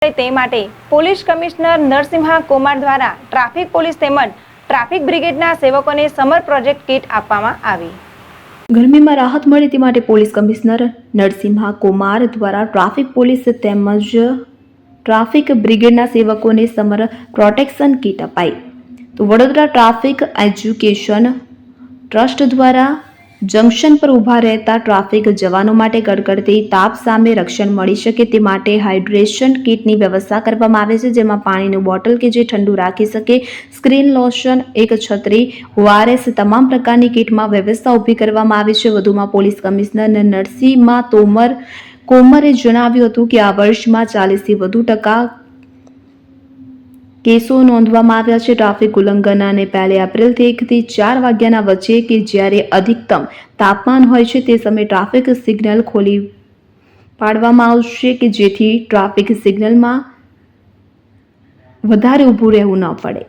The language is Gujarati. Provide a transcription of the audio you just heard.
તે માટે પોલીસ કમિશનર નરસિંહા કુમાર દ્વારા ટ્રાફિક પોલીસ તેમજ ટ્રાફિક બ્રિગેડના સેવકોને સમર પ્રોજેક્ટ કીટ આપવામાં આવી। ગરમીમાં રાહત મળે તે માટે પોલીસ કમિશનર નરસિંહા કુમાર દ્વારા ટ્રાફિક પોલીસ તેમજ ટ્રાફિક બ્રિગેડના સેવકોને સમર પ્રોટેક્શન કીટ અપાઈ। તો વડોદરા ટ્રાફિક એજ્યુકેશન ટ્રસ્ટ દ્વારા જંકશન પર ઊભા રહેતા ટ્રાફિક જવાનો માટે કડકડતી તાપ સામે રક્ષણ મળી શકે તે માટે હાઇડ્રેશન કીટની વ્યવસ્થા કરવામાં આવે છે, જેમાં પાણીનું બોટલ કે જે ઠંડુ રાખી શકે, સ્ક્રીન લોશન, એક છત્રી, ORS તમામ પ્રકારની કીટમાં વ્યવસ્થા ઊભી કરવામાં આવી છે। વધુમાં પોલીસ કમિશનર નરસિંહા કોમરે જણાવ્યું હતું કે આ વર્ષમાં 40થી વધુ ટકા કેસો નોંધવામાં આવ્યા છે। ટ્રાફિક ઉલ્લંઘન અને 1 એપ્રિલથી 1 થી 4 વાગ્યાના વચ્ચે કે જ્યારે અધિકતમ તાપમાન હોય છે તે સમયે ટ્રાફિક સિગ્નલ ખોલી પાડવામાં આવશે કે જેથી ટ્રાફિક સિગ્નલમાં વધારે ઊભું રહેવું ન પડે।